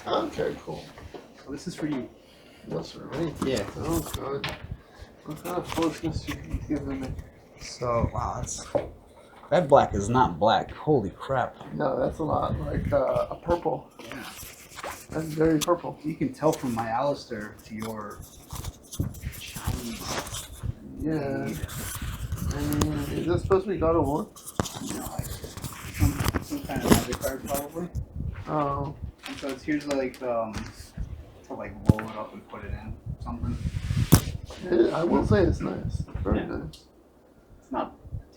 Okay, cool. So this is for you. That's right. Yeah. Oh, God. What kind of foolishness you giving me? So, wow, that black is not black. Holy crap. No, that's a lot like a purple. Yeah. That's very purple. You can tell from my Alistair to your shiny. Yeah. Is this supposed to be God of War? No, some kind of magic card probably. Oh. And so it's here's like to like roll it up and put it in something. I will say it's nice. It's very nice. It's not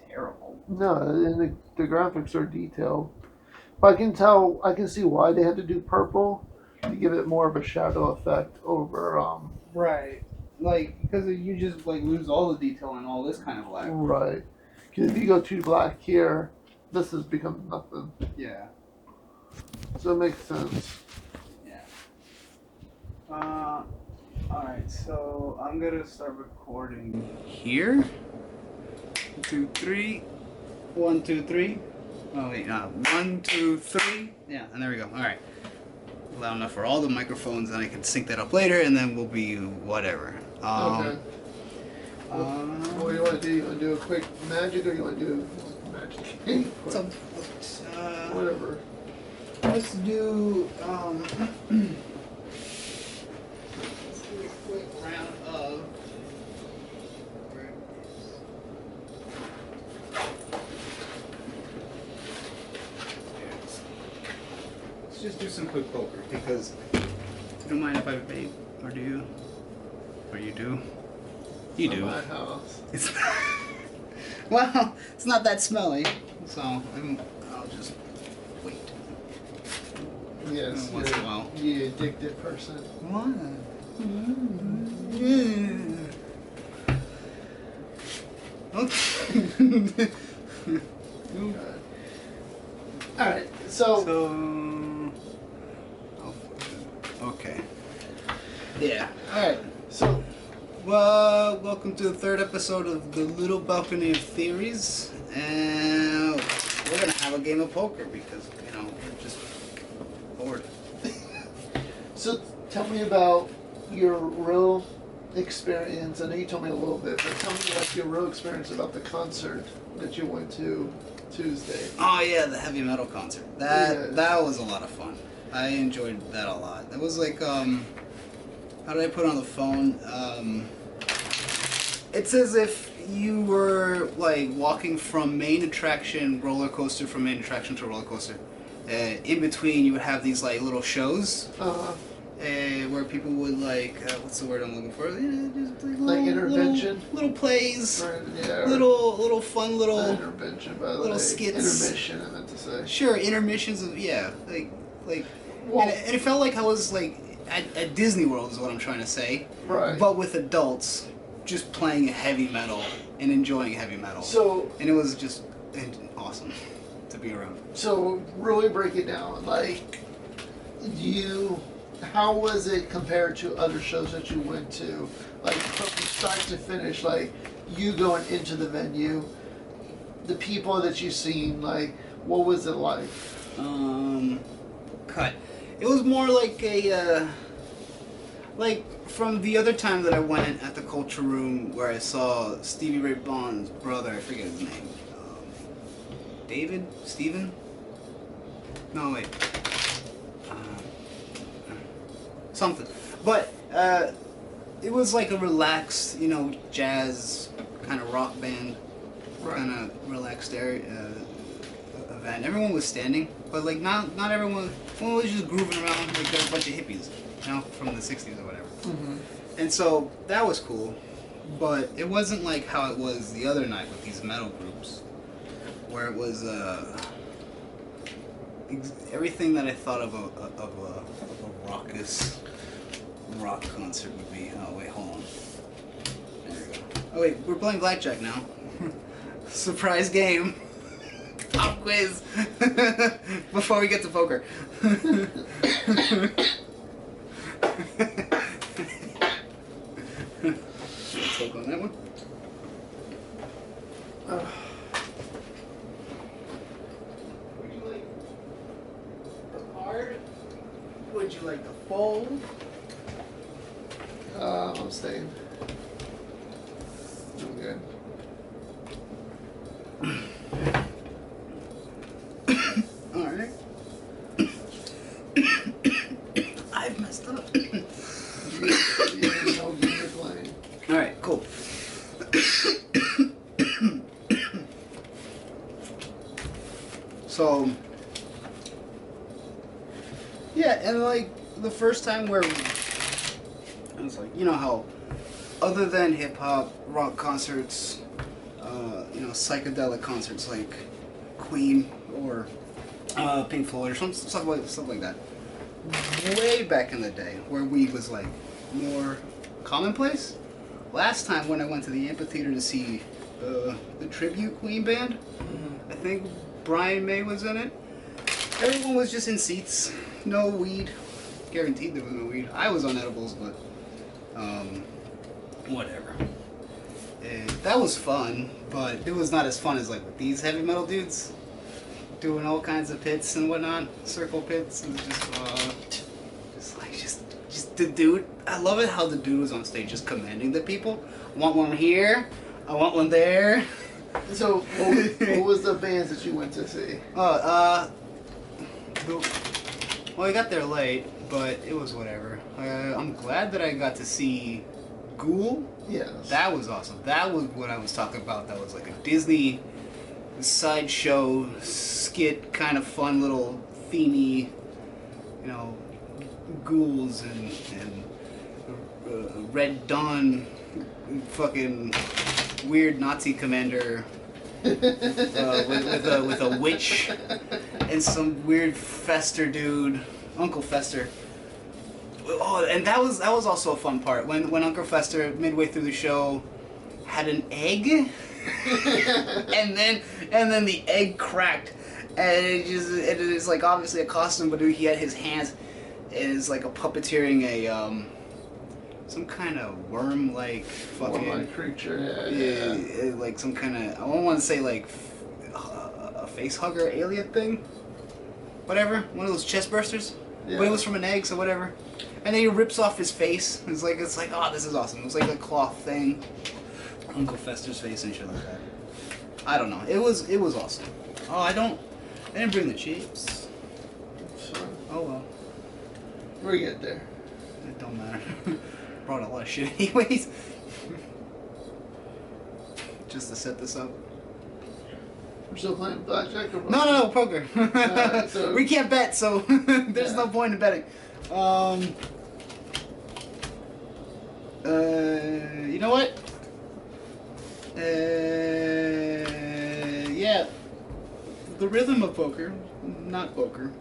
terrible. No, and the graphics are detailed. But I can see why they had to do purple to give it more of a shadow effect over. Right. Like because you just like lose all the detail in all this kind of black. Right. Because if you go too black here, this has become nothing. Yeah. So it makes sense. Yeah. Alright, so I'm gonna start recording here. 1, 2, 3. 1, 2, 3. Oh wait, 1, 2, 3. Yeah, and there we go. Alright. Loud enough for all the microphones, and I can sync that up later, and then we'll be whatever. Okay. What do you want to do? You want to do a quick magic, or you want to do magic? Whatever. Let's do let's do a quick round of let's just do some quick poker because you don't mind if I vape, or do you? Or you do? You do. My house. It's well, it's not that smelly, so I'll just wait. Yes. Once in a while. You addicted person. What? Okay. All right. So. Okay. Yeah. All right. So. Well, welcome to the third episode of the Little Balcony of Theories, and we're gonna have a game of poker because we're just bored. So tell me about your real experience. I know you told me a little bit, but tell me like your real experience about the concert that you went to Tuesday. Oh yeah, the heavy metal concert. That was a lot of fun. I enjoyed that a lot. It was like how did I put it on the phone? It's as if you were like walking from main attraction roller coaster from main attraction to roller coaster. In between, you would have these like little shows where people would like what's the word I'm looking for? Just like intervention, little plays, yeah, little fun little intervention, by the little way. skits. Intermission, I meant to say. Sure, intermissions of well, and it felt like I was like at Disney World is what I'm trying to say. Right. But with adults, just playing heavy metal and enjoying heavy metal. So. And it was just awesome to be around. So really break it down. Like, how was it compared to other shows that you went to? Like from start to finish, like you going into the venue, the people that you seen, like what was it like? Cut. It was more like a, like from the other time that I went at the Culture Room where I saw Stevie Ray Vaughan's brother, I forget his name. David? Steven? No, wait. Something. But, it was like a relaxed, jazz kind of rock band, kind of relaxed event. Everyone was standing, but like not everyone was just grooving around like there were a bunch of hippies, from the 60s or whatever. Mm-hmm. And so that was cool, but it wasn't like how it was the other night with these metal groups, where it was everything that I thought of a raucous rock concert would be. Oh wait, hold on. There we go. Oh wait, we're playing blackjack now. Surprise game. Pop quiz. Before we get to poker. Let's hook on that one. Would you like a card? Would you like like to fold. I'm staying. I'm good. Alright. I've messed up. You know, you're playing. Alright, cool. So, yeah, and like the first time where I was like, you know how, other than hip hop, rock concerts, psychedelic concerts like Queen or Pink Floyd or stuff like that. Way back in the day, where weed was like more commonplace. Last time when I went to the amphitheater to see the tribute Queen band, I think Brian May was in it. Everyone was just in seats, no weed. Guaranteed there was no weed. I was on edibles, but whatever. That was fun, but it was not as fun as like with these heavy metal dudes doing all kinds of pits and whatnot, circle pits, and just the dude. I love it how the dude was on stage just commanding the people. I want one here. I want one there. So, what was the bands that you went to see? Well, we got there late, but it was whatever. I'm glad that I got to see Ghoul. Yes. That was awesome. That was what I was talking about. That was like a Disney sideshow skit, kind of fun little themey, ghouls and Red Dawn, fucking weird Nazi commander with a witch and some weird Fester dude, Uncle Fester. Oh, and that was also a fun part when Uncle Fester midway through the show had an egg, and then the egg cracked, and it is like obviously a costume, but he had his hands, and it's like a puppeteering some kind of worm-like fucking worm-like creature. Yeah, like some kind of, I don't want to say like a face hugger alien thing, whatever, one of those chest bursters. Yeah. But it was from an egg, so whatever. And then he rips off his face. It's like, oh, this is awesome. It was like a cloth thing. Uncle Fester's face and shit like that. I don't know. It was awesome. Oh, I didn't bring the chips. Fine. Oh well. We'll get there. It don't matter. Brought a lot of shit anyways. Just to set this up. We're still playing blackjack or what? No, poker. So we can't bet, so there's no point in betting. You know what? Yeah. The rhythm of poker, not poker.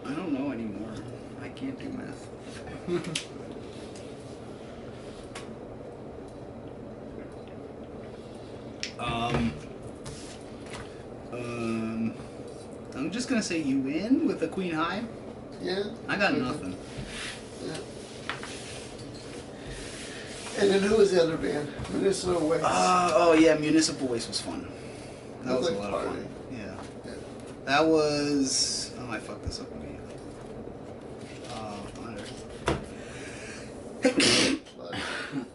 I don't know anymore. I can't do math. I'm just gonna say you win with a queen high. Yeah. I got nothing. Yeah. And then who was the other band? Municipal Waste. Oh yeah, Municipal Waste was fun. That was like a lot party. of fun. Yeah. That was. Oh, I fucked this up again.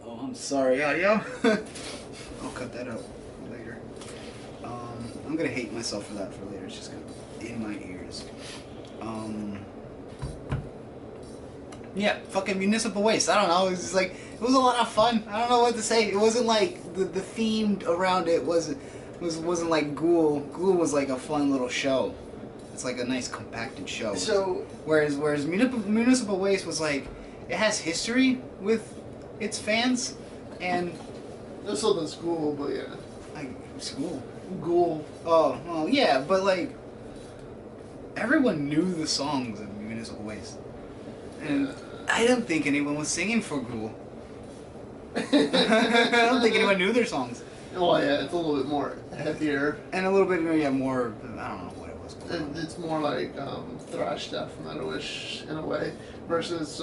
Oh, I'm sorry, audio. I'll cut that out later. I'm gonna hate myself for that for later. It's just gonna be in my ears. Yeah, fucking Municipal Waste. I don't know. It was just like, it was a lot of fun. I don't know what to say. It wasn't like the theme around it wasn't like Ghoul. Ghoul was like a fun little show. It's like a nice compacted show. So whereas Municipal Waste was like, it has history with its fans, and so the school, but yeah. like school. Ghoul. Oh, well, yeah, but like everyone knew the songs of Municipal Waste, and I don't think anyone was singing for Ghoul. I don't think anyone knew their songs. Oh yeah, it's a little bit more heavier and a little bit more. I don't know what it was. It's more like thrash death metalish in a way, versus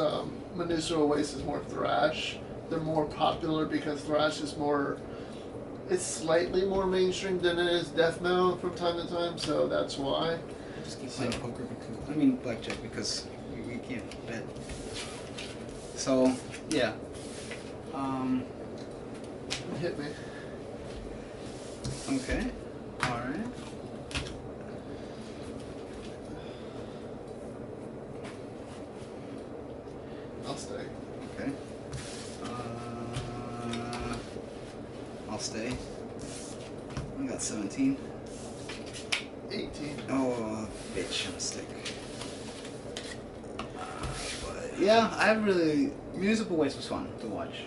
Municipal Waste is more thrash. They're more popular because thrash is more it's slightly more mainstream than it is death metal from time to time, so that's why. Just keep playing poker because I mean blackjack because we can't bet. So yeah. Hit me. Okay. All right. I'll stay. Okay. I'll stay. I got 17. 18. Oh, bitch, I'm stick. But yeah, I really Municipal Waste was fun to watch.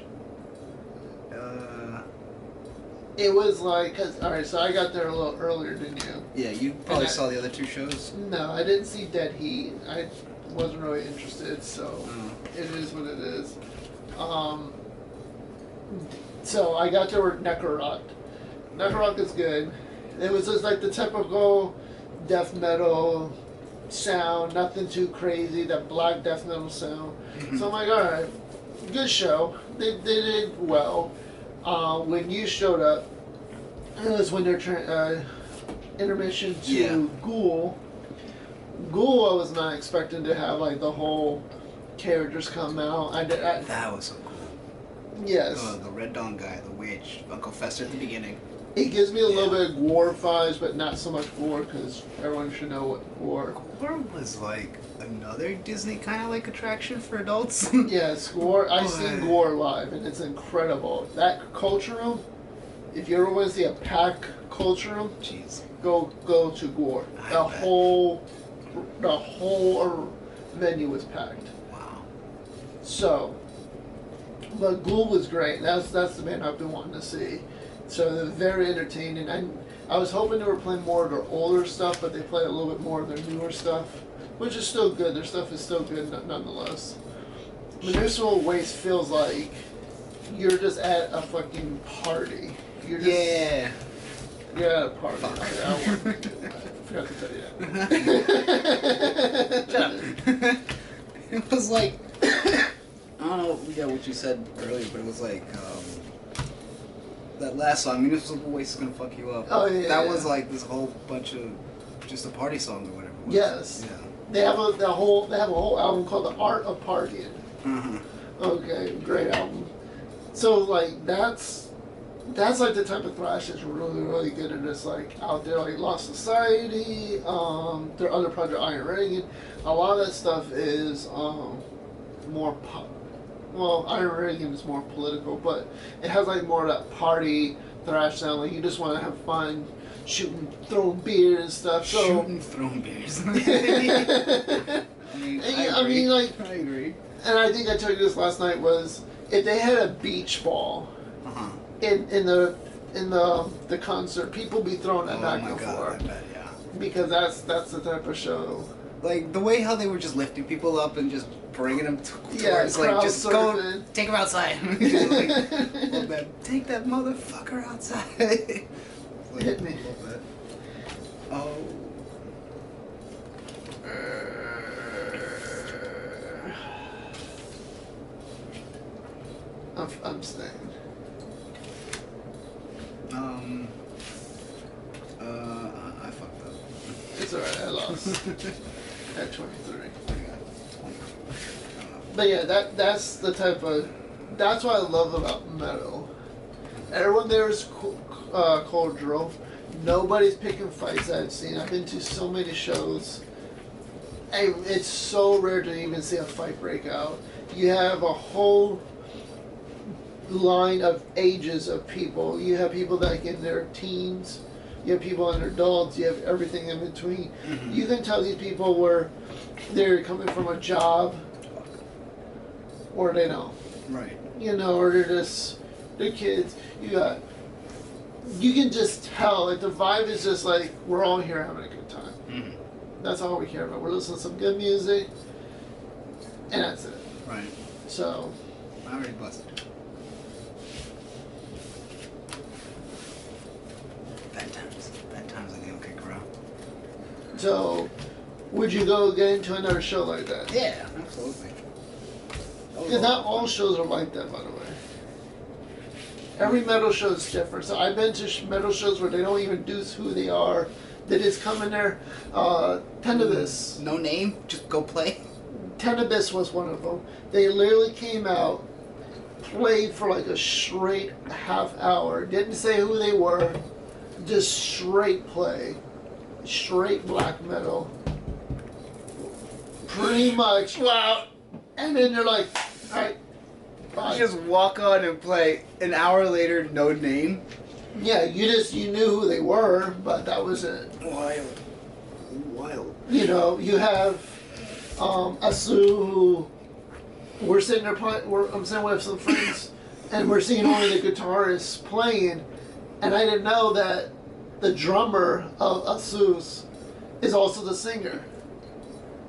It was like, alright, so I got there a little earlier than you. Yeah, you probably saw the other two shows. No, I didn't see Dead Heat. I wasn't really interested, so it is what it is. So I got there with Necro Rock is good. It was just like the typical death metal sound, nothing too crazy, that black death metal sound. Mm-hmm. So I'm like, alright, good show. They did well. When you showed up, it was when they're intermission to Ghoul. Ghoul, I was not expecting to have like the whole characters come out. That was so cool. Yes. The Red Dawn guy, the witch, Uncle Fester at the beginning. It gives me a little bit of gore vibes, but not so much gore because everyone should know what gore. Gore was like another Disney kind of like attraction for adults. Yes, Gore. I've seen Gore live, and it's incredible. That culture room. If you ever want to see a pack culture room, jeez, go to Gore. The whole venue was packed. Wow. So, but Ghoul was great. That's the band I've been wanting to see. So they're very entertaining. I was hoping they were playing more of their older stuff, but they play a little bit more of their newer stuff, which is still good. Their stuff is still good nonetheless. Municipal Waste feels like you're just at a fucking party. You're just, you're at a party. I forgot to tell you that. Shut up. It was like, I don't know what you said earlier, but it was like, that last song, Municipal Waste is Gonna Fuck You Up. Oh, yeah. That was like this whole bunch of just a party song or whatever it was. Yes. Yeah. They have a whole album called The Art of Partying. Uh-huh. Okay, great album. So like that's like the type of thrash that's really, really good, and it's like out there, like Lost Society, their other project Iron Reagan. A lot of that stuff is more well, Iron Reagan is more political, but it has like more of that party thrash sound. Like you just want to have fun, shooting, throwing beer and stuff. So shooting, throwing beers. I mean, like I agree. And I think I told you this last night was if they had a beach ball in the concert, people be throwing that back and forth. I bet, yeah. Because that's the type of show. Like the way how they were just lifting people up and just bringing them towards, like just surfing. go take them outside. Like, take that motherfucker outside. Like, hit me. A little bit. Oh. I'm staying. I fucked up. It's alright, I lost. At 23. I got 20. But yeah, that's the type of... That's what I love about metal. Everyone there is cordial. Nobody's picking fights I've seen. I've been to so many shows. And it's so rare to even see a fight break out. You have a whole line of ages of people. You have people that in their teens. You have people in their adults. You have everything in between. Mm-hmm. You can tell these people where they're coming from a job or they don't. Right. You know, or they're kids. You can just tell. Like the vibe is just like we're all here having a good time. Mm-hmm. That's all we care about. We're listening to some good music, and that's it. Right. So. I'm already blessed. Bad times I think kick around. So, would you go again to another show like that? Yeah, absolutely. Because not all shows are like that, by the way. Every metal show is different. So I've been to metal shows where they don't even do who they are. They just come in there. Tlbot. No name, just go play. Tlbot was one of them. They literally came out, played for like a straight half hour. Didn't say who they were. Just straight play. Straight black metal. Pretty much. Wow. And then they're like, alright, bye. You just walk on and play. An hour later, no name. Yeah, you knew who they were, but that was it. Wild. You know, you have Asu, who we're sitting there playing. I'm sitting with some friends, and we're seeing only the guitarists playing, and I didn't know that the drummer of Asu's is also the singer.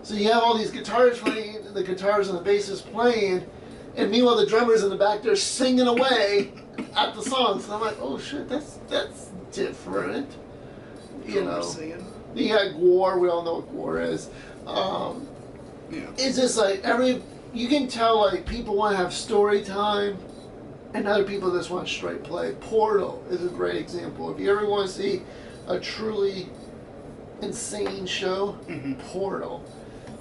So you have all these guitars playing, the guitars and the basses playing, and meanwhile the drummer's in the back there singing away at the songs. And I'm like, oh shit, that's different. You know, singing. you got Gore. We all know what Gore is. Yeah. It's just like you can tell like people want to have story time, and other people just want straight play. Portal is a great example. If you ever want to see a truly insane show, Portal.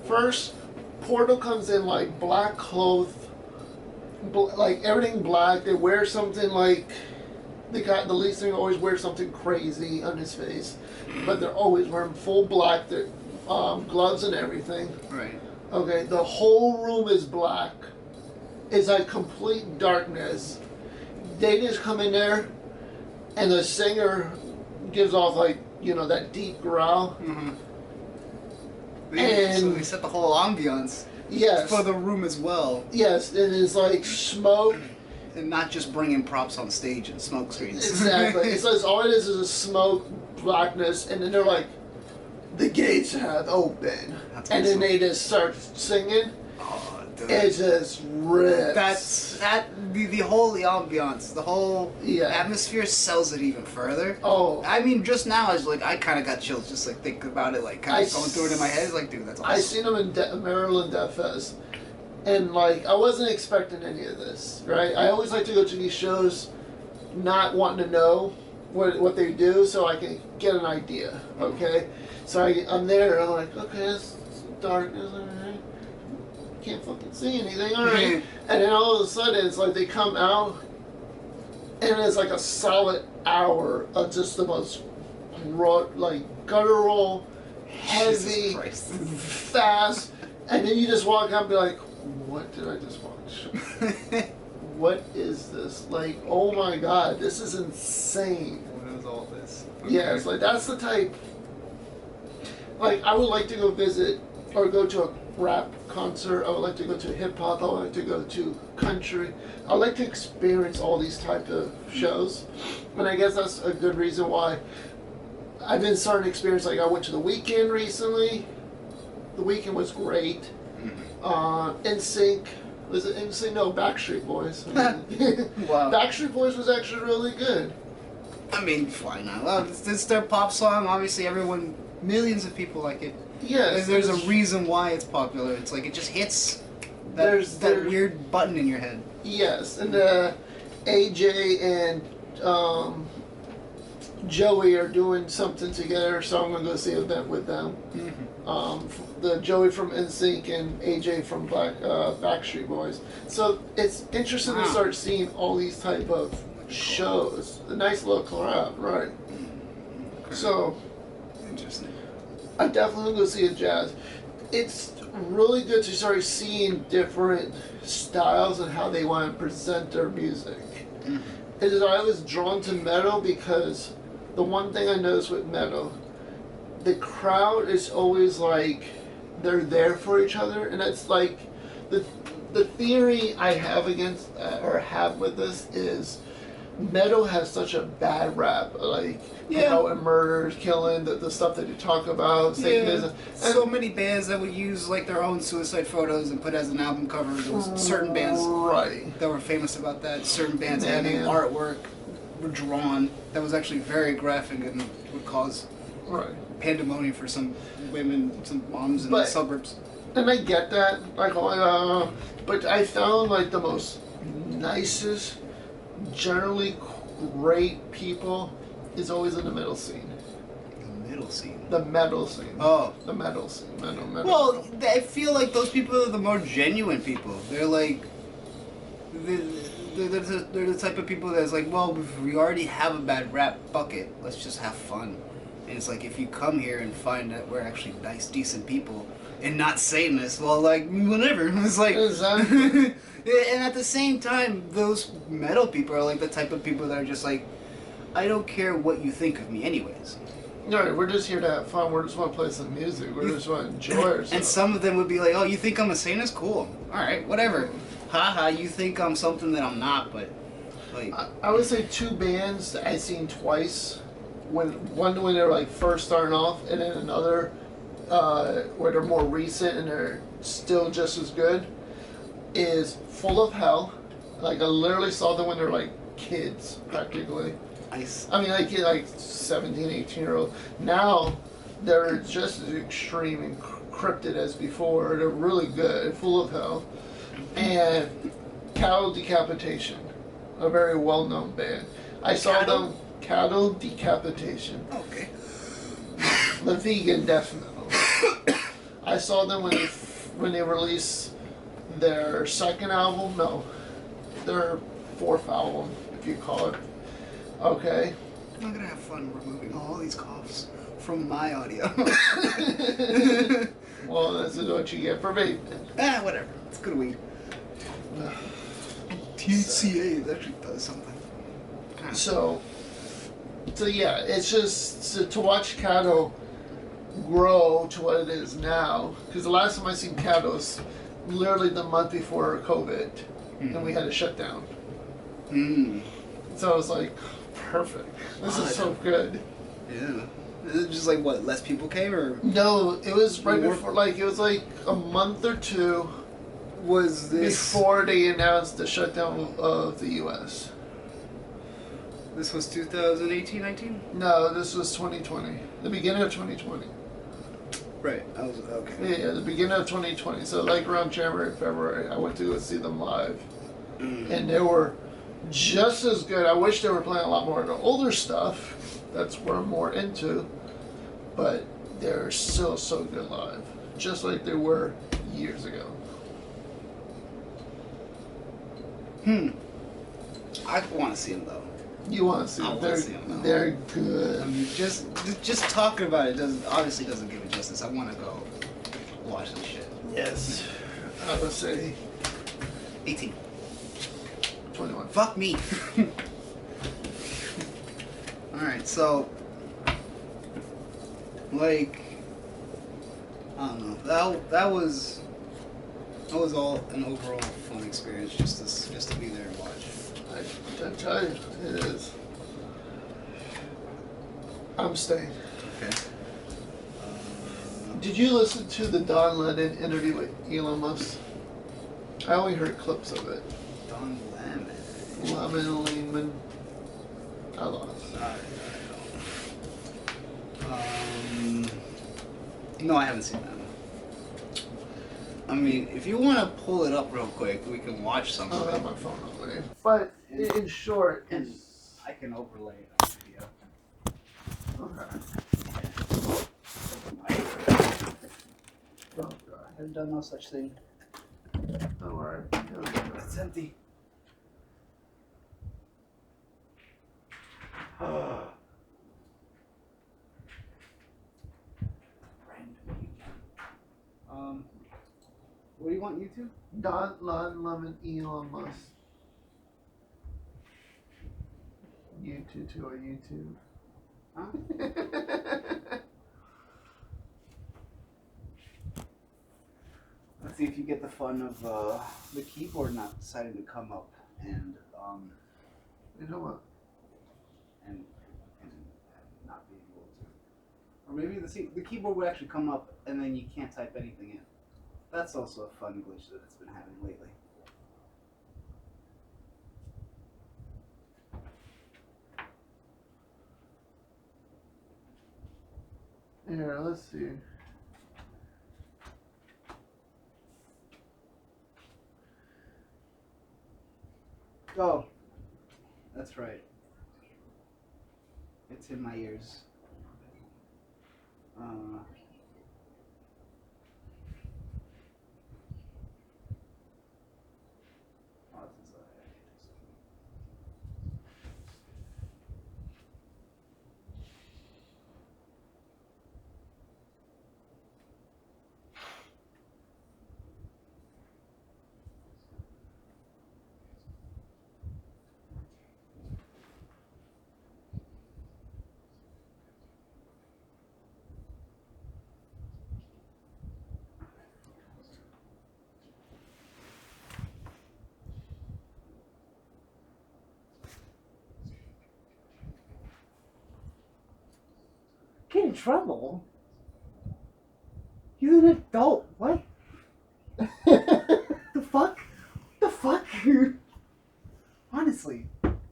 First, Portal comes in like black clothes, like everything black. They wear something like the lead singer always wears something crazy on his face, but they're always wearing full black. They're gloves and everything. Right. Okay, the whole room is black. It's like complete darkness. They just come in there, and the singer gives off like that deep growl. Mm-hmm. And so they set the whole ambiance. Yes. For the room as well. Yes, and it's like smoke. And not just bringing props on stage and smoke screens. Exactly. It's like all it is a smoke, blackness, and then they're like, the gates have opened. That's and awesome. then they just start singing. Oh, dude. It just rips. The whole ambiance, the whole Yeah. atmosphere sells it even further. Oh. I mean, just now I was like, I kind of got chills just like thinking about it, like kind of going through it in my head. It's like, dude, that's awesome. I seen them in Maryland Death Fest, and like I wasn't expecting any of this. Right? I always like to go to these shows, not wanting to know what they do, so I can get an idea. Okay, so I'm there, and I'm like, okay, it's dark. It's all right. Can't fucking see anything. All right, and then all of a sudden it's like they come out, and it's like a solid hour of just the most raw, like guttural, heavy, fast, and then you just walk out and be like, what did I just watch? What is this? Like, oh my god, this is insane. What is all this? Okay. Yeah, it's like that's the type. Like, I would like to go visit or go to a rap concert. I would like to go to hip hop. I would like to go to country. I would like to experience all these type of shows, and I guess that's a good reason why I've been starting to experience. Like, I went to the Weekend recently. The Weekend was great. NSYNC. Was it NSYNC? No, Backstreet Boys. Wow. Backstreet Boys was actually really good. I mean, why not? Well, it's their pop song. Obviously, millions of people like it. Yes. There's a reason why it's popular. It's like it just hits that weird button in your head. Yes, and AJ and Joey are doing something together, so I'm gonna go see an event with them. The Joey from NSYNC and AJ from Backstreet Boys. So it's interesting to start seeing all these type of shows. A nice little collab, right? Okay. So Interesting. I definitely go see a jazz. It's really good to start seeing different styles and how they want to present their music. I was drawn to metal because the one thing I noticed with metal, the crowd is always like they're there for each other, and that's like the theory I have against or have with this is metal has such a bad rap, like how it murders, killing, the stuff that you talk about, Satanism. So many bands that would use like their own suicide photos and put as an album cover. There was certain bands that were famous about that. Certain bands having artwork were drawn that was actually very graphic and would cause pandemonium for some women, some moms in the suburbs. And I get that, like, but I found like the most nicest, generally great people is always in the middle scene. The middle scene. The metal scene. Oh. The metal scene. Metal. Well, I feel like those people are the more genuine people. They're like, they're the type of people that's like, well, we already have a bad rap, fuck it, let's just have fun. And it's like, if you come here and find that we're actually nice, decent people, and not Satanists, well, like, whatever. It's like, exactly. And at the same time, those metal people are like the type of people that are just like, I don't care what you think of me anyways. No, we're just here to have fun. We just want to play some music. We just want to enjoy ourselves. And some of them would be like, oh, you think I'm a Satanist? Cool. Alright, whatever. Haha, you think I'm something that I'm not, but like I would say two bands that I've seen twice. One when they're like first starting off, and then another where they're more recent and they're still just as good, is Full of Hell. Like I literally saw them when they're like kids practically. I mean like 17, 18-year-old. Now they're just as extreme and cryptid as before. They're really good. Full of Hell. And Cattle Decapitation, a very well-known band. I saw them. Cattle Decapitation. Okay. The Vegan Death Metal. I saw them when they released their second album. No, their fourth album, if you call it. Okay. I'm gonna have fun removing all these coughs from my audio. Well, this is what you get for vaping. Whatever. It's good weed. THCA actually does something. So yeah, it's just to watch Cattle grow to what it is now. Because the last time I seen Cattle was literally the month before COVID, and we had a shutdown. So I was like, perfect. This is so good. Yeah. Is it just like what? Less people came, or no? It was right before. Like it was like a month or two. Was this before they announced the shutdown of the U.S.? This was 2018, 19? No, this was 2020. The beginning of 2020. Right. I was okay. Yeah, the beginning of 2020. So like around January, February, I went to go see them live, and they were just as good. I wish they were playing a lot more of the older stuff. That's what I'm more into, but they're still so good live, just like they were years ago. I want to see them though. You want to see them? I want to see them though. They're good. I mean, just talking about it obviously doesn't give it justice. I want to go watch this shit. Yes. I would say 18. 21. Fuck me. Alright, so like I don't know. That was all an overall fun experience just to be there and watch. I tell you, it is. I'm staying. Okay. Did you listen to the Don Lemon interview with Elon Musk? I only heard clips of it. Don Lemon. Lemon. I lost. No, I haven't seen that. I mean, if you want to pull it up real quick, we can watch some I of don't it. have my phone on me. But in short, And I can overlay it on video. Okay. Oh God. I've done no such thing. Don't worry. It's empty. What do you want YouTube? Don Lemon Elon Musk. YouTube to our YouTube. Huh? Let's see if you get the fun of the keyboard not deciding to come up and You know what? and not being able to, or maybe the keyboard would actually come up and then you can't type anything in. That's also a fun glitch that it's been having lately. Here, let's see. Oh, That's right. It's in my ears. Uh, oh, this is Get in trouble? You're an adult. What? The fuck? The fuck? Honestly,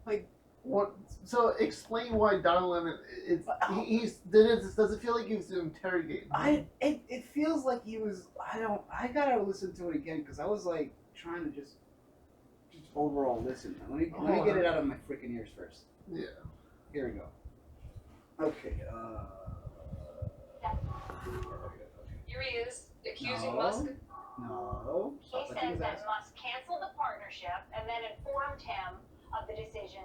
like, What? So explain why Don Lemon is. Does it feel like he was interrogating him? it feels like he was. I gotta listen to it again because I was like trying to just overall listen. Let me get it out of my freaking ears first. Yeah. Here we go. Okay. Here he is, accusing Musk. No. He says that Musk canceled the partnership and then informed him of the decision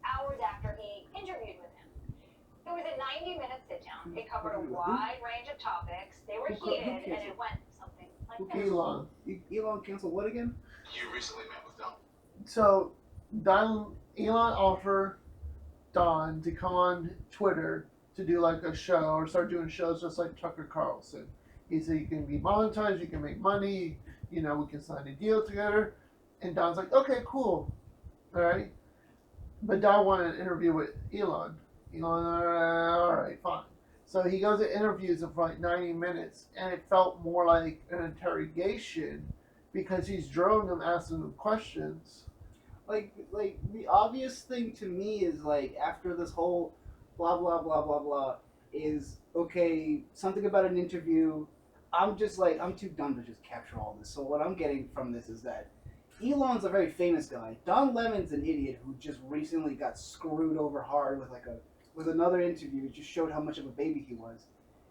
hours after he interviewed with him. It was a 90-minute sit-down. It covered a wide range of topics. They were heated, and it went something like this. Elon canceled what again? You recently met with Don. So Elon offered Don to come on Twitter to do like a show or start doing shows just like Tucker Carlson. He said you can be monetized, you can make money, we can sign a deal together. And Don's like, okay, cool. All right. But Don wanted an interview with Elon. Elon, all right, fine. So he goes to interviews him for like 90 minutes, and it felt more like an interrogation because he's drilling him, asking him questions. Like the obvious thing to me is like after this whole blah blah blah blah blah is okay, something about an interview. I'm just like I'm too dumb to just capture all this. So what I'm getting from this is that Elon's a very famous guy. Don Lemon's an idiot who just recently got screwed over hard with another interview. It just showed how much of a baby he was,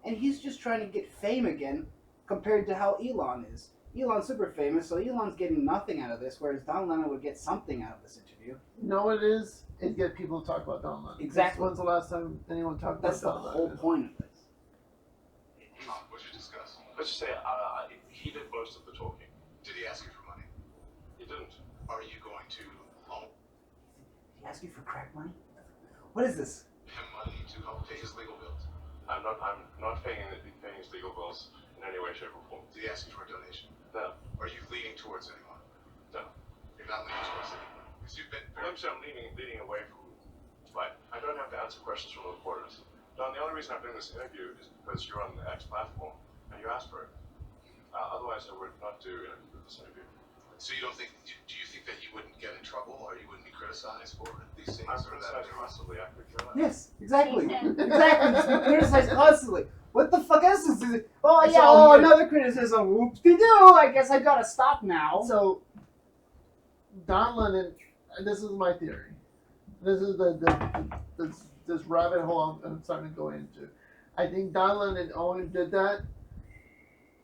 and he's just trying to get fame again compared to how Elon is. Elon's super famous, so Elon's getting nothing out of this, whereas Don Lemon would get something out of this interview. You know what it is? It get people to talk about Don Lemon. Exactly. When's the last time anyone talked That's the about Don whole Lemon? point of this. What did you discuss? Let's just say he did most of the talking. Did he ask you for money? He didn't. Are you going to loan Did he ask you for crack money? What is this? him money to help pay his legal bills? I'm not paying his legal bills in any way, shape, or form. Did he ask you for a donation? No. Are you leaning towards anyone? No. You're not leaning towards anyone. Because you've been I'm saying I'm leaning away from, but I don't have to answer questions from the reporters. Don, the only reason I'm doing this interview is because you're on the X platform and you asked for it. Otherwise, I would not do this interview. So you don't think? Do you think that you wouldn't get in trouble, or you wouldn't be criticized for these things? I'm or that criticized constantly. I could care less. Yes, exactly. He said- Exactly. Criticized constantly. What the fuck else is this? Oh It's yeah, all here. another criticism. Whoop-de-doo. I guess I gotta stop now. So, Don Lemon, and this is my theory. This is this rabbit hole I'm starting to go into. I think Don Lemon only did that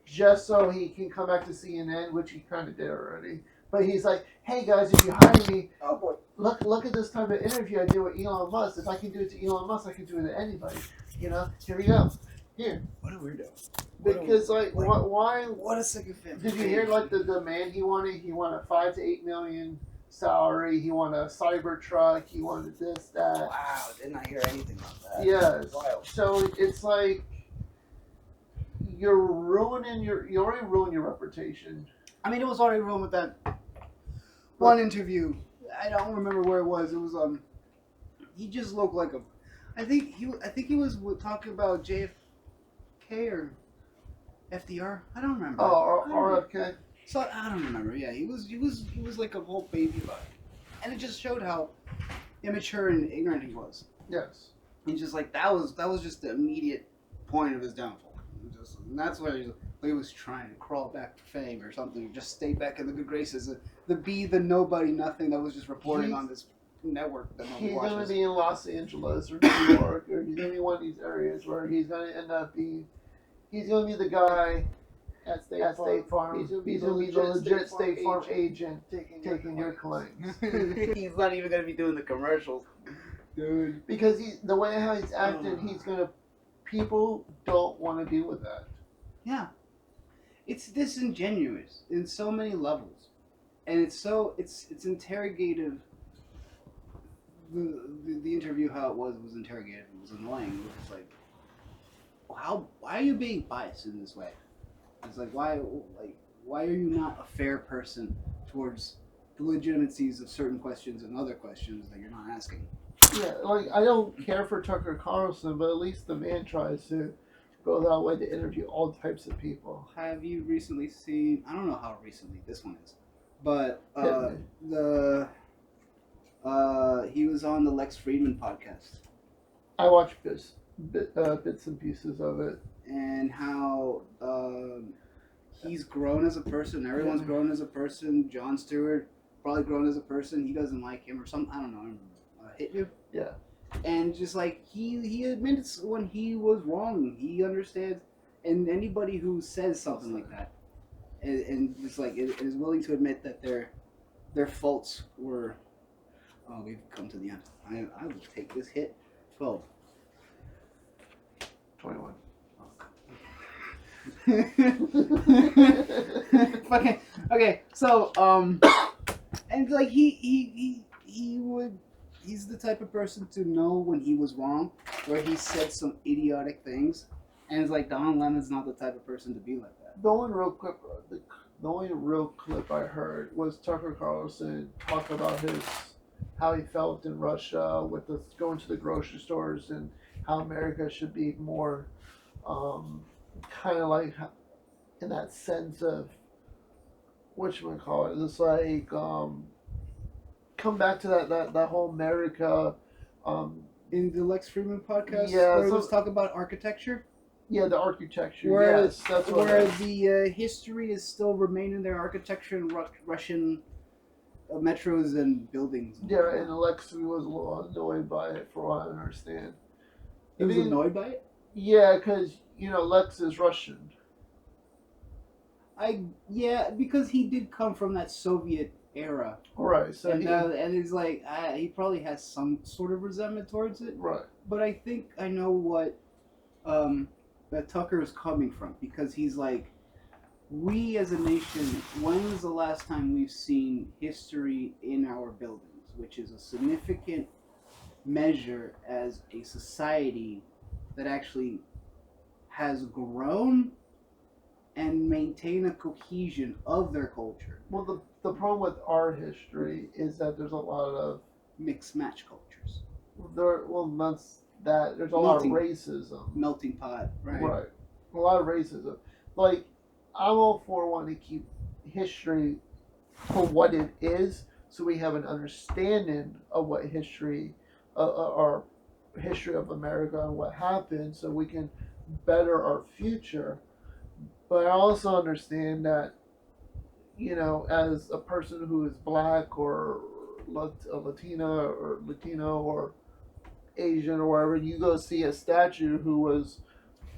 just so he can come back to CNN, which he kind of did already. But he's like, hey guys, if you hire me, Oh boy. look at this type of interview I did with Elon Musk. If I can do it to Elon Musk, I can do it to anybody. Here we go. Here. What a weirdo. Because why? What a sycophant. Did you hear like the demand he wanted? He wanted 5 to 8 million salary. He wanted a cyber truck. He wanted this, that. Wow, did not hear anything about that. Yes. Wild. So it's like you already ruined your reputation. I mean, it was already wrong with that one interview. I don't remember where it was. It was he just looked like a. I think he was talking about JFK or FDR. I don't remember. Oh, I don't remember. RFK. So I don't remember. Yeah, he was like a whole baby about it, and it just showed how immature and ignorant he was. Yes. He's just like that was just the immediate point of his downfall. And that's where he was trying to crawl back to fame or something, just stay back in the good graces, the nobody nothing that was just reporting on this network that nobody He's going to watches. be in Los Angeles or New York, or he's going to be one of these areas where he's going to end up being. He's going to be the guy at at State Farm. He's gonna Be the legit State Farm agent taking your claims. He's not even gonna be doing the commercials, dude. Because the way how he's acting, he's going to. People don't want to deal with that. Yeah, it's disingenuous in so many levels, and it's interrogative. The interview, how it was interrogative. It was annoying. It was like, why are you being biased in this way? It's like why are you not a fair person towards the legitimacies of certain questions and other questions that you're not asking? Yeah, like I don't care for Tucker Carlson, but at least the man tries to go that way to interview all types of people. Have you recently seen? I don't know how recently this one is, but he was on the Lex Friedman podcast. I watched bits and pieces of it. And how he's grown as a person. Everyone's grown as a person. Jon Stewart probably grown as a person. He doesn't like him or something. I don't know. Hit you? Yeah. And just like he admits when he was wrong. He understands. And anybody who says something like that and just like is willing to admit that their faults were. Oh, we've come to the end. I will take this hit. 12. 21. Okay, so and like he's the type of person to know when he was wrong, where he said some idiotic things, and it's like Don Lemon's not the type of person to be like that. The only real clip I heard was Tucker Carlson talk about how he felt in Russia with going to the grocery stores and how America should be more kind of like in that sense of whatchamacallit, it's like come back to that whole America In the Lex Friedman podcast, yeah, where let's talk about architecture. Yeah, the architecture. Where, yes, that's what where the history is still remaining there, architecture and Russian metros and buildings. Yeah, and Lex was a little annoyed by it, for what I understand. He was annoyed by it? Yeah, because, Lex is Russian. Because he did come from that Soviet era. Right, so and it's like, he probably has some sort of resentment towards it. Right. But I think I know what that Tucker is coming from, because he's like, we as a nation, when was the last time we've seen history in our buildings, which is a significant measure as a society that actually has grown and maintain a cohesion of their culture. Well, the problem with our history is that there's a lot of mixed match cultures. There's a lot of racism. Melting pot, right? Right. A lot of racism. Like, I'm all for wanting to keep history for what it is, so we have an understanding of what history, our history of America and what happened, so we can better our future. But I also understand that, as a person who is black or Latina or Latino or Asian or wherever, you go see a statue who was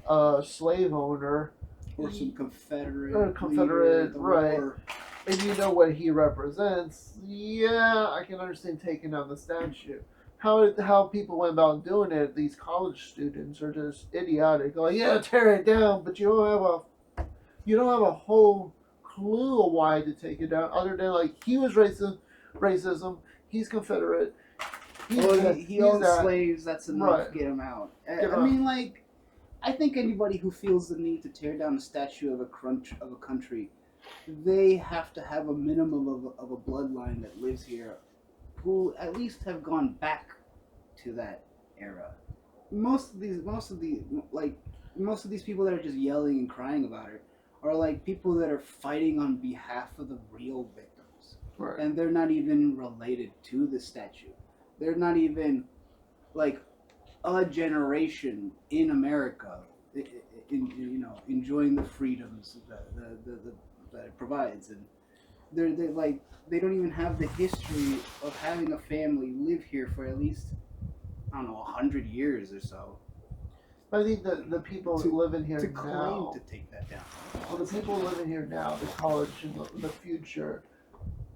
a slave owner or some Confederate right, war. And you know what he represents. Yeah, I can understand taking down the statue. How people went about doing it, these college students are just idiotic. Like, yeah, tear it down, but you don't have a whole clue of why to take it down, other than like he was racism, he's Confederate. He owned slaves. That's enough. Right. Get him out. I mean, like, I think anybody who feels the need to tear down a statue of a country, they have to have a minimum of a bloodline that lives here, who at least have gone back to that era. Most of these people that are just yelling and crying about it are like people that are fighting on behalf of the real victims, right. And they're not even related to the statue. They're not even like a generation in America, enjoying the freedoms that it provides, and they're like they don't even have the history of having a family live here for at least, I don't know, 100 years or so. I think the people living here To claim now, to take that down. well, the people living here now, the college in the future,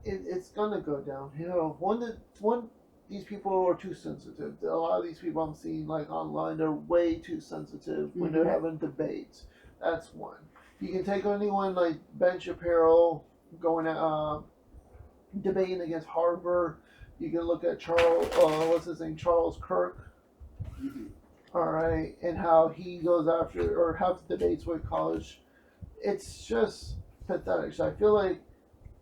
it's gonna go downhill. These people are too sensitive. A lot of these people I'm seeing like online, they're way too sensitive when they're having debates. That's one. You can take anyone like Ben Shapiro going debating against Harvard. You can look at what's his name, Charles Kirk. Mm-hmm. All right, and how he goes after or has debates with college. It's just pathetic. So I feel like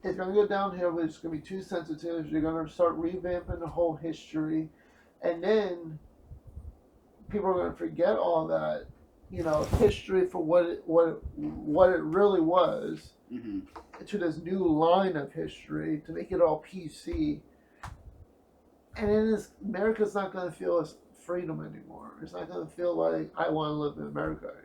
it's going to go downhill, but it's going to be too sensitive. You're going to start revamping the whole history, and then people are going to forget all that, history for what it really was, to this new line of history to make it all PC. And then America's not going to feel as freedom anymore. It's not going to feel like I want to live in America anymore.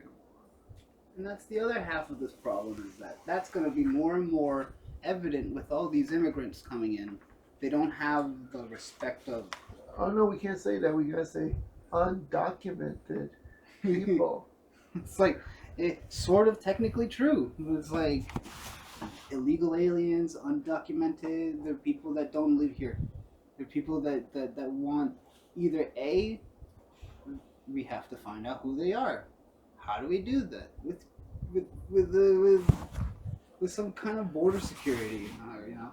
And that's the other half of this problem, is that that's going to be more and more evident with all these immigrants coming in. They don't have the respect of... Oh no, we can't say that. We gotta say undocumented people. It's like, it's sort of technically true. It's like illegal aliens, undocumented, they're people that don't live here. They're people that want either A, we have to find out who they are. How do we do that? With some kind of border security,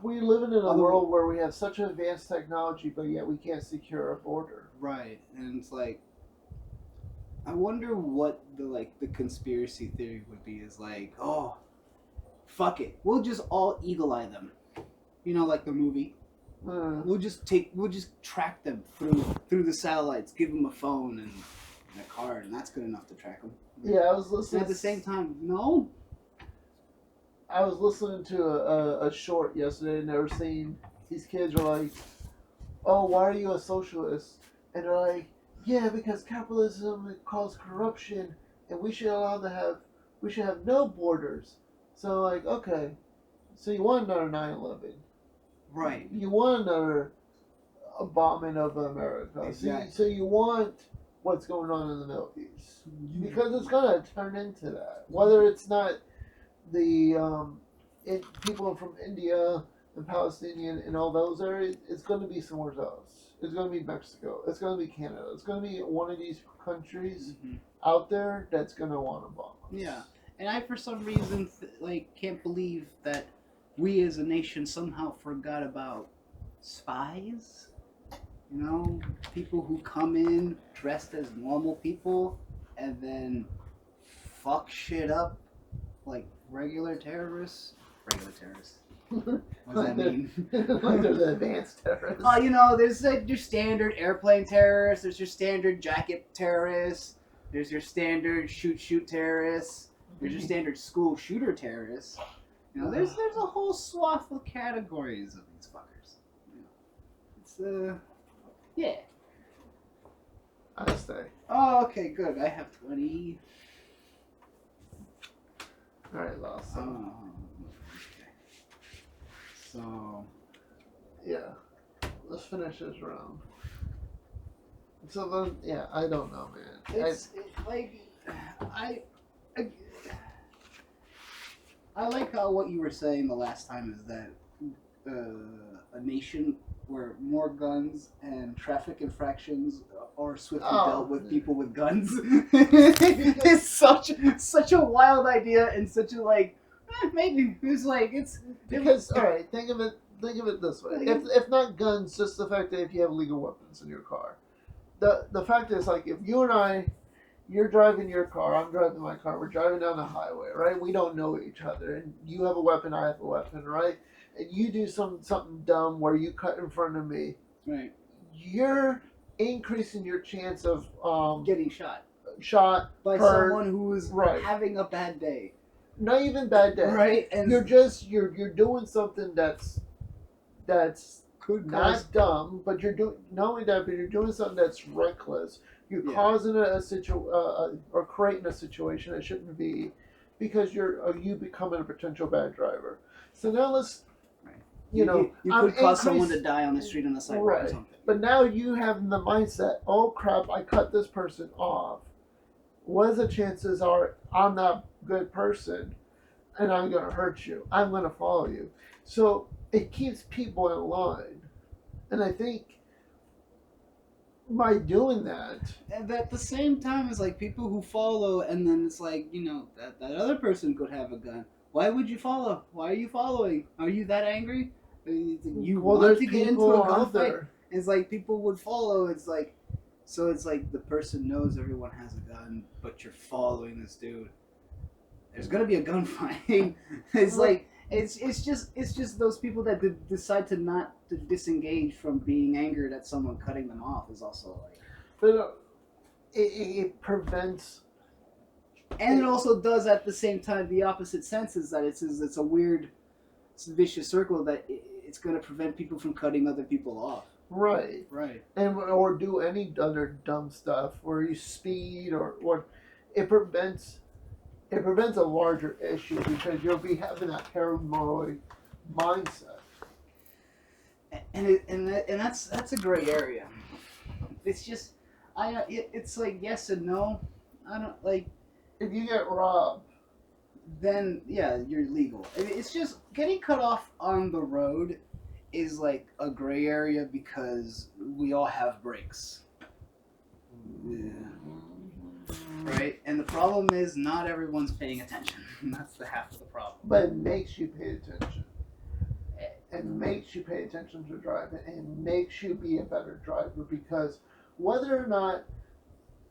We live in a world where we have such advanced technology, but yet we can't secure a border. Right, and it's like, I wonder what the conspiracy theory would be. Is like, oh, fuck it, we'll just all eagle eye them, like the movie. We'll just track them through the satellites, give them a phone and a card, and that's good enough to track them. Yeah, I was listening. And at the same time, no. I was listening to a short yesterday, and they were saying these kids are like, "Oh, why are you a socialist?" And they're like, "Yeah, because capitalism causes corruption, and we should have no borders." So like, okay, so you want another 9/11? Right. You want another bombing of America? Exactly. So you want what's going on in the Middle East, because it's gonna turn into that. Whether it's not the people from India and Palestinian and all those areas, it's going to be somewhere else. It's going to be Mexico. It's going to be Canada. It's going to be one of these countries out there that's going to want to bomb us. Yeah, and I, for some reason, can't believe that we as a nation somehow forgot about spies. People who come in dressed as normal people and then fuck shit up like regular terrorists. What does that mean? Like they're the advanced terrorists. There's like your standard airplane terrorists. There's your standard jacket terrorists. There's your standard shoot terrorists. There's your standard school shooter terrorists. There's a whole swath of categories of these fuckers. It's yeah. I stay. Oh, okay, good. I have 20. All right, lost some. Okay. So, yeah, let's finish this round. So then, yeah, I don't know, man. I like how what you were saying the last time is that a nation where more guns and traffic infractions are swiftly dealt with people with guns. It's such a wild idea, and such a maybe it's because all right, think of it this way. If not guns, just the fact that if you have legal weapons in your car, the fact is, like, if you and I, you're driving your car, I'm driving my car, we're driving down the highway, right? We don't know each other, and you have a weapon, I have a weapon, right? And you do something dumb where you cut in front of me, right? You're increasing your chance of getting shot by hurt, someone who is having a bad day. Not even bad day, right? And you're doing something that's not dumb, but you're doing not only that, but you're doing something that's reckless. You're causing or creating a situation that shouldn't be, because you becoming a potential bad driver. So now let's you know, you I'm could cause someone increase- to die on the street on the sidewalk or Right. something. But now you have the mindset, oh crap, I cut this person off. What is the chances are I'm not a good person and I'm going to hurt you? I'm going to follow you. So it keeps people in line. And I think by doing that, And at the same time, it's like people who follow, and then it's like, you know, that other person could have a gun. Why would you follow? Why are you following? Are you that angry? You well, want there's to get into people a out gunfight? there. It's like people would follow. It's like, so it's like the person knows everyone has a gun, but you're following this dude. There's gonna be a gunfight. It's like it's just those people that decide to not to disengage from being angered at someone cutting them off is also like. But it prevents. And it also does at the same time the opposite sense is that it's a weird, vicious circle that it's going to prevent people from cutting other people off. Right. Right. And or do any other dumb stuff where you speed or it prevents a larger issue because you'll be having that paranoid mindset. And that's a gray area. It's just it's like yes and no. I don't like. If you get robbed, then yeah, you're legal. It's just getting cut off on the road is like a gray area because we all have brakes. Yeah. Right? And the problem is not everyone's paying attention. That's the half of the problem. but it makes you pay attention. It makes you pay attention to driving and it makes you be a better driver because whether or not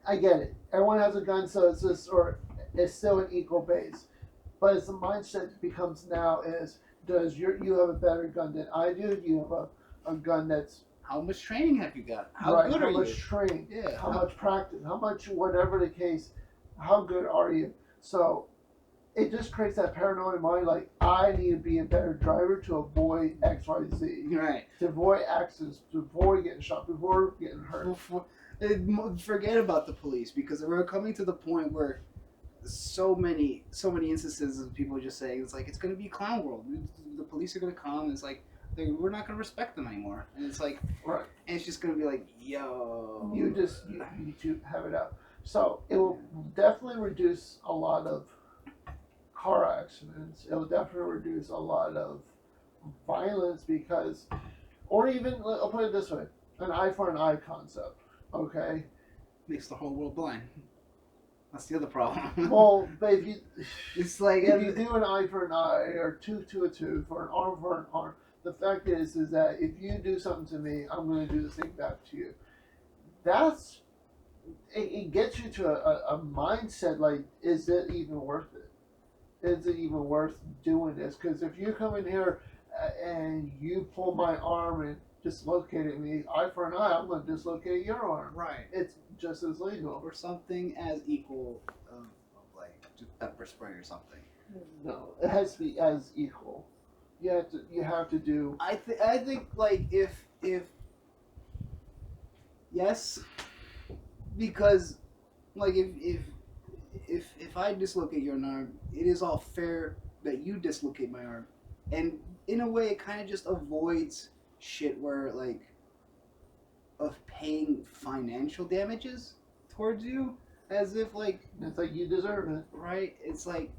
I get it, everyone has a gun, so it's still an equal base. But it's the mindset becomes now is you have a better gun than I do? You have a gun that's How much training have you got? How right, good how are much you? training, Yeah. how much practice, how much whatever the case, how good are you? So it just creates that paranoid mind like I need to be a better driver to avoid X, Y, Z. Right. To avoid accidents, to avoid getting shot, before getting hurt. Forget about the police because we're coming to the point where so many instances of people just saying it's like it's going to be a clown world. The police are going to come and it's like we're not going to respect them anymore. And it's like Right. and it's just going to be like yo. You need to have it out. So it will definitely reduce a lot of car accidents. It will definitely reduce a lot of violence because, or even I'll put it this way, an eye for an eye concept. Okay. Makes the whole world blind. That's the other problem. Well, but if you it's like if you do an eye for an eye or tooth to a tooth or an arm for an arm, the fact is that if you do something to me, I'm going to do the same back to you. That's it gets you to a mindset like, is it even worth it? Is it even worth doing this? Because if you come in here and you pull my arm and dislocate me, eye for an eye, I'm going to dislocate your arm. right. It's just as legal. Or something as equal of like just pepper spray or something. No, it has to be as equal. You have to do. I think like if yes, because like if I dislocate your arm, it is all fair that you dislocate my arm, and in a way, it kind of just avoids shit where like of paying financial damages towards you, as if like It's like you deserve it. right. It's like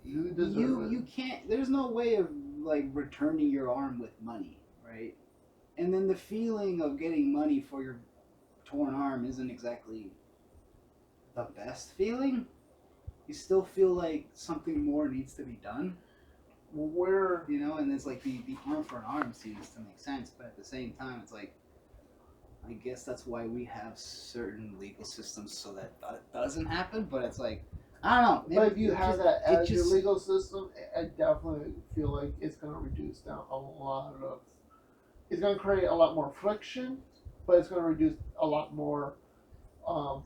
You deserve it. you can't. There's no way of like returning your arm with money, right? And then the feeling of getting money for your torn arm isn't exactly the best feeling. You still feel like something more needs to be done, Where you know. And it's like the arm for an arm seems to make sense, but at the same time, it's like I guess that's why we have certain legal systems so that doesn't happen. But it's like I don't know. but if you have that it as your just- legal system, I definitely feel like it's going to reduce down a lot of. It's going to create a lot more friction, but it's going to reduce a lot more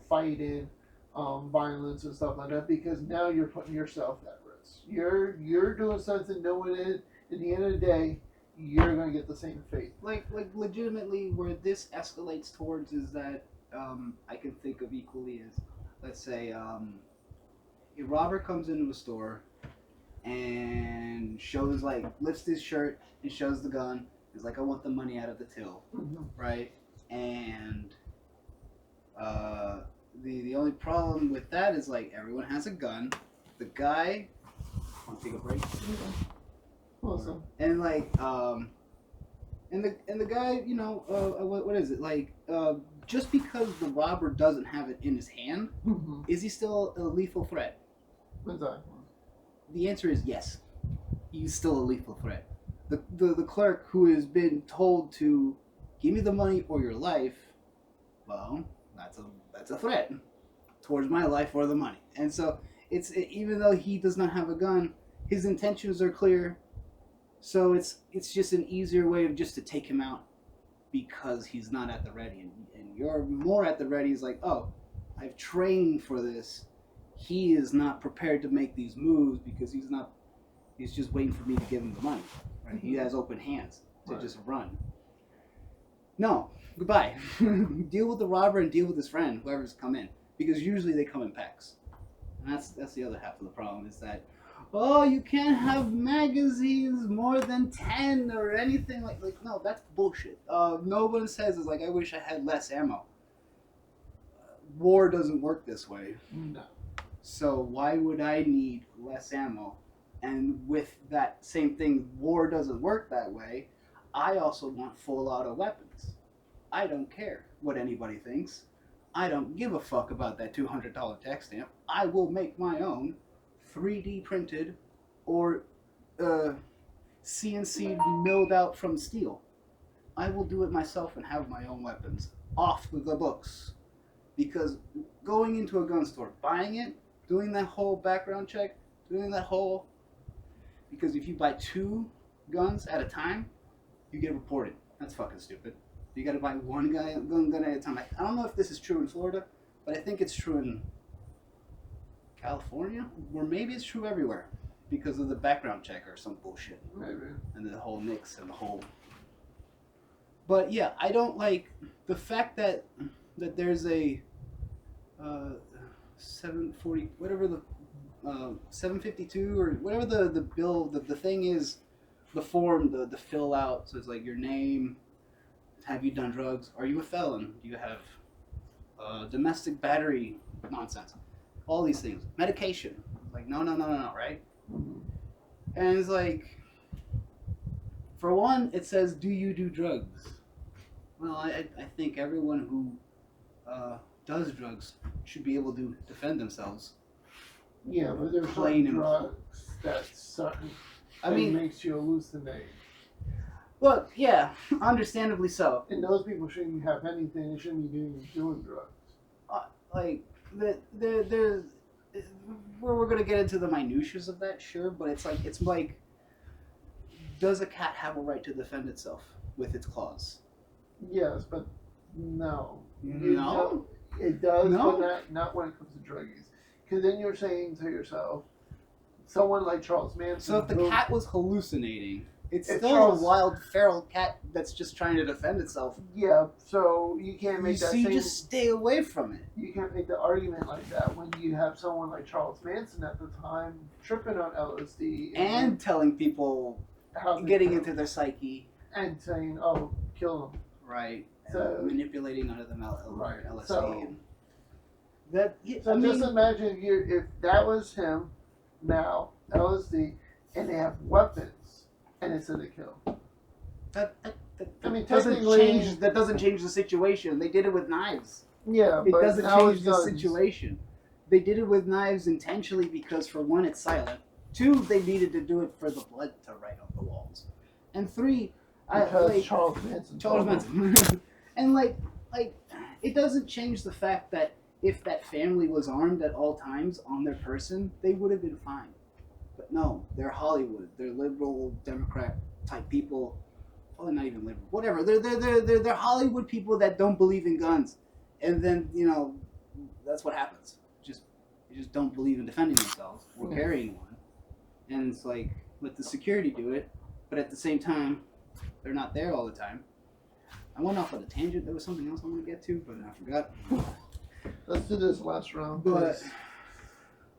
fighting, violence and stuff like that because now you're putting yourself at risk. You're doing something knowing it. At the end of the day, you're going to get the same fate. like legitimately where this escalates towards is that I can think of equally as let's say a robber comes into a store and and shows like lifts his shirt and shows the gun. He's like, I want the money out of the till, right? And the only problem with that is like everyone has a gun. The guy, want to take a break? Awesome. And like and the guy, you know, what is it like? Just because the robber doesn't have it in his hand, is he still a lethal threat? Exactly. The answer is yes. He's still a lethal threat. The clerk who has been told to give me the money or your life, well, that's a threat towards my life or the money. And so even though he does not have a gun, his intentions are clear. So it's just an easier way of just to take him out because he's not at the ready, and you're more at the ready. He's like, oh, I've trained for this. He is not prepared to make these moves because he's just waiting for me to give him the money. Right? He has open hands to just run. No, goodbye. Deal with the robber and deal with his friend, whoever's come in, because usually they come in packs. And that's the other half of the problem is that, oh, you can't have magazines more than 10 or anything like no, that's bullshit. No one says it's like, I wish I had less ammo. War doesn't work this way. No. So why would I need less ammo? And with that same thing, war doesn't work that way. I also want full auto weapons. I don't care what anybody thinks. I don't give a fuck about that $200 tax stamp. I will make my own 3D printed or CNC milled out from steel. I will do it myself and have my own weapons off the books. Because going into a gun store, buying it, doing that whole background check, because if you buy 2 guns at a time, you get reported. That's fucking stupid. You gotta buy one gun at a time. I don't know if this is true in Florida, but I think it's true in California, or maybe it's true everywhere because of the background check or some bullshit. Maybe. And the whole mix and the whole. But yeah, I don't like the fact that there's a 740 whatever the 752 or whatever the bill the thing is, the form the fill out, so it's like your name, have you done drugs, are you a felon, do you have domestic battery nonsense, all these things, medication, like no, right? And it's like, for one, it says, do you do drugs? Well, I think everyone who does drugs should be able to defend themselves. Yeah, but there's Plain some and- drugs that certain makes you hallucinate. Look, yeah, understandably so. And those people shouldn't have anything. They shouldn't be doing drugs. Like, there's we're gonna get into the minutiae of that, sure, but it's like, does a cat have a right to defend itself with its claws? Yes, but no. No? It does, No? but not when it comes to druggies. Because then you're saying to yourself, someone like Charles Manson. So if the cat was hallucinating, it's If still Charles- a wild feral cat that's just trying to defend itself. Yeah, so you can't make that So you same. just stay away from it. You can't make the argument like that when you have someone like Charles Manson at the time tripping on LSD And telling people, how to getting kill into their psyche, and saying, "Oh, kill him." right? So- Manipulating under the Right, LSD. so- And that, yeah, So I just mean, imagine if that was him, now LSD, and they have weapons, and it's in a kill. that I mean, doesn't technically- change. That doesn't change the situation. They did it with knives. Yeah, It but doesn't now change it's the guns. situation. They did it with knives intentionally because, for one, it's silent. 2, they needed to do it for the blood to write on the walls. And 3, Because Charles Manson. Charles told them. Manson. And like, it doesn't change the fact that if that family was armed at all times on their person, they would have been fine. But no, they're Hollywood. They're liberal, Democrat type people. Probably not even liberal. Whatever. They're Hollywood people that don't believe in guns. And then, that's what happens. They just don't believe in defending themselves or Yeah. carrying one. And it's like, let the security do it. But at the same time, they're not there all the time. I went off on a tangent. There was something else I want to get to, but I forgot. Let's do this last round. But, 'cause-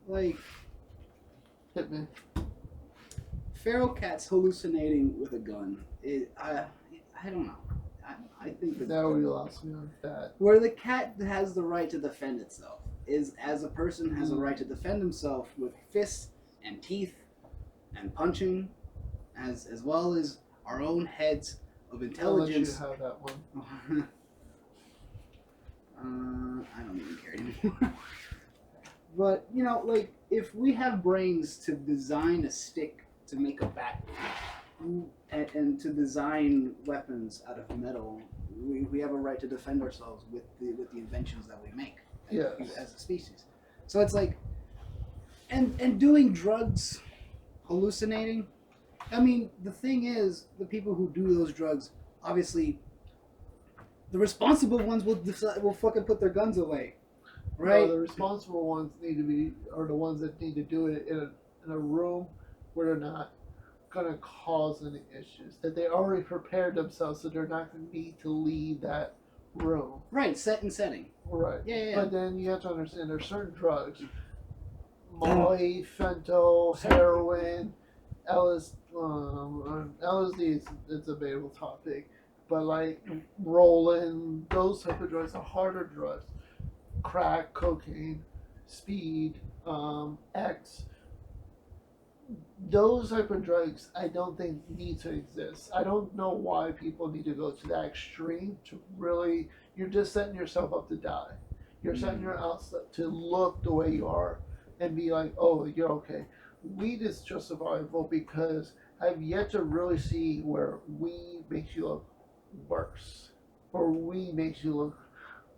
like, hit me. feral cat's hallucinating with a gun. I don't know. I think that Now we lost me on that. where the cat has the right to defend itself is as a person has a right to defend himself with fists and teeth and punching, as well as our own heads of intelligence. I'll let you have that one. I don't even care anymore. But you know, like if we have brains to design a stick to make a bat, and to design weapons out of metal, we have a right to defend ourselves with the inventions that we make as a species. So it's like, and doing drugs, hallucinating. I mean, the thing is, the people who do those drugs, obviously, the responsible ones will fucking put their guns away, right? No, the responsible ones are the ones that need to do it in a room where they're not gonna cause any issues. That they already prepared themselves, so they're not gonna need to leave that room. Right, set and setting. Right. Yeah. But then you have to understand there's certain drugs, Molly, fentanyl, heroin, LSD is a debatable topic, but like Rollin, those type of drugs are harder drugs. Crack, cocaine, speed, X. Those type of drugs I don't think need to exist. I don't know why people need to go to that extreme to really. You're just setting yourself up to die. You're setting yourself up to look the way you are and be like, oh, you're okay. Weed is just survival because I've yet to really see where weed makes you look worse, or weed makes you look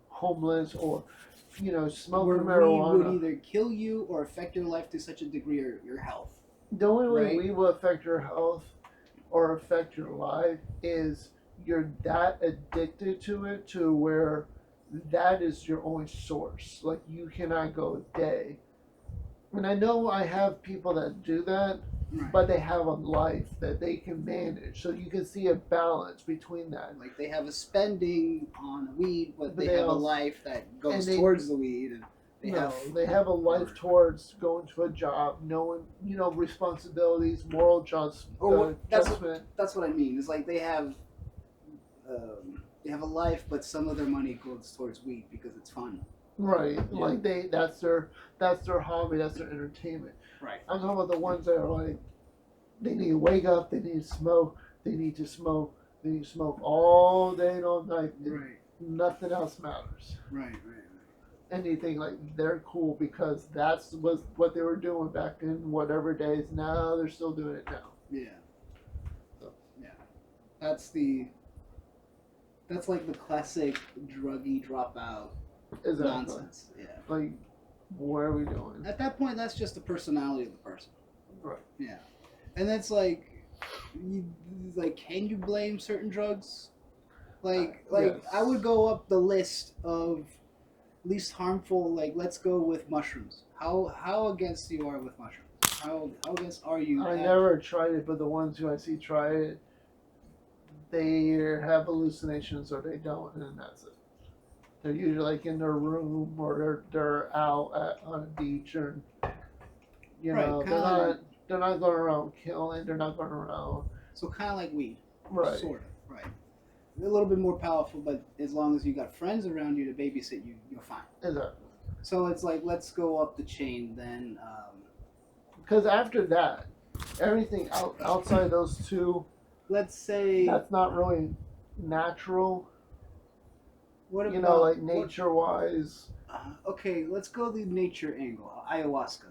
homeless, or smoking Where marijuana. weed would either kill you or affect your life to such a degree or your health. The only way Right. weed will affect your health or affect your life is you're that addicted to it to where that is your only source. Like you cannot go a day. And I know I have people that do that, Right. but they have a life that they can manage. So you can see a balance between that. Like they have a spending on weed, but they they have a also- life that goes and they- towards the weed, and They have a life towards going to a job, knowing, responsibilities, moral judgment. That's what I mean. It's like they have a life, but some of their money goes towards weed because it's fun. Right. Yeah. Like that's their hobby, that's their entertainment. Right. I'm talking about the ones that are like, they need to wake up, they need to smoke, they need to smoke all day and all night. Right. Nothing else matters. Right. Anything like they're cool because was what they were doing back in whatever days. Now they're still doing it now. Yeah. Yeah. That's like the classic druggy dropout Exactly. nonsense. Yeah. Like, what are we doing? At that point, that's just the personality of the person. Right. Yeah. And that's like, can you blame certain drugs? Like yes. I would go up the list of least harmful. Like, let's go with mushrooms. How against you are with mushrooms? How against are you? I never tried it, but the ones who I see try it, they have hallucinations or they don't, and that's it. They're usually like in their room or they're out on a beach, or they're not going around killing. They're not going around. So kind of like weed. Right. Sort of. Right. A little bit more powerful, but as long as you got friends around you to babysit you, you're fine. Exactly. So it's like, let's go up the chain then. Because after that, everything outside those two, Let's say. that's not really natural. What about like nature-wise. Okay, let's go the nature angle. Ayahuasca,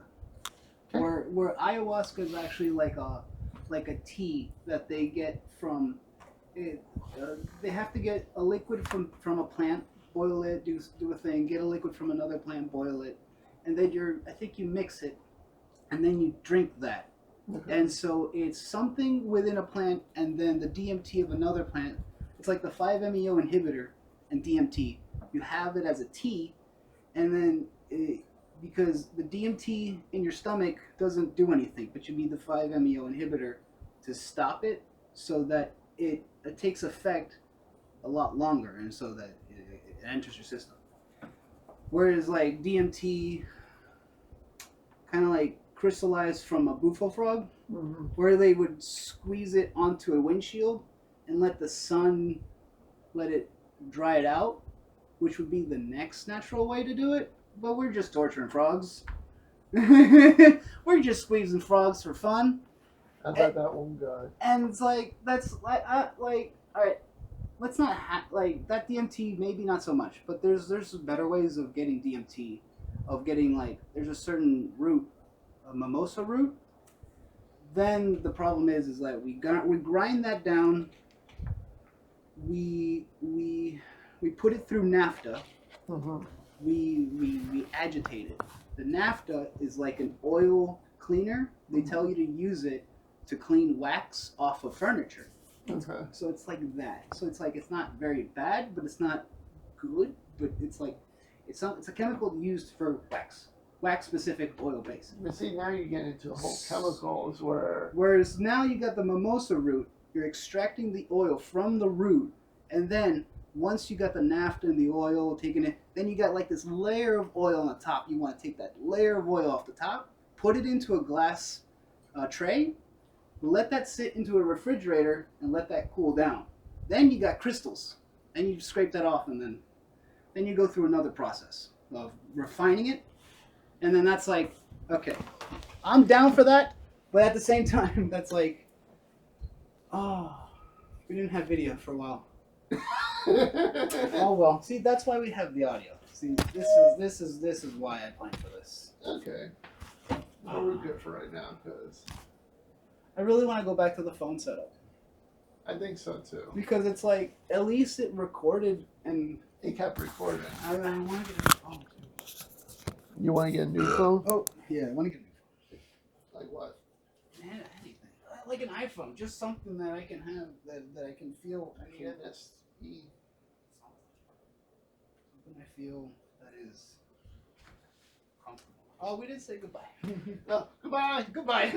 Okay. where ayahuasca is actually like a tea that they get from. They have to get a liquid from a plant, boil it, do a thing, get a liquid from another plant, boil it, and then I think you mix it, and then you drink that. Okay. And so it's something within a plant, and then the DMT of another plant. It's like the 5-MeO inhibitor and DMT. You have it as a tea, and then because the DMT in your stomach doesn't do anything, but you need the 5-MeO inhibitor to stop it, so that it takes effect a lot longer, and so that it enters your system. Whereas like DMT, kind of like crystallized from a bufo frog, Mm-hmm. where they would squeeze it onto a windshield and let the sun let it dry it out, which would be the next natural way to do it. But we're just torturing frogs. We're just squeezing frogs for fun. I bet that one guy. And it's like that's like all right. Let's not like that DMT. Maybe not so much, but there's better ways of getting DMT. Of getting like there's a certain root, a mimosa root. Then the problem is that we grind that down. We put it through naphtha. Mm-hmm. We agitate it. The naphtha is like an oil cleaner. They tell you to use it to clean wax off of furniture. Okay. So it's like that. So it's like it's not very bad, but it's not good. But it's like it's a chemical used for wax specific oil base. But see, now you get into whole chemicals where. Whereas now you got the mimosa root. You're extracting the oil from the root, and then once you got the naphtha and the oil taken it, then you got like this layer of oil on the top. You want to take that layer of oil off the top, put it into a glass tray, let that sit into a refrigerator, and let that cool down. Then you got crystals, and you scrape that off, and then you go through another process of refining it, and then that's like, okay, I'm down for that, but at the same time, that's like, oh, we didn't have video for a while. Oh well. See, that's why we have the audio. See, this is why I planned for this. Okay. Well, we're good for right now, because I really want to go back to the phone setup I think so too. because it's like at least it recorded and It kept recording. I want to get a phone. You want to get a new phone? Oh yeah, I want to get a new Like what? phone. Man, anything like an iPhone, just something that I can have that I can feel. I need an SE. Something I feel that is comfortable. Oh, we didn't say goodbye. Oh, goodbye. Goodbye.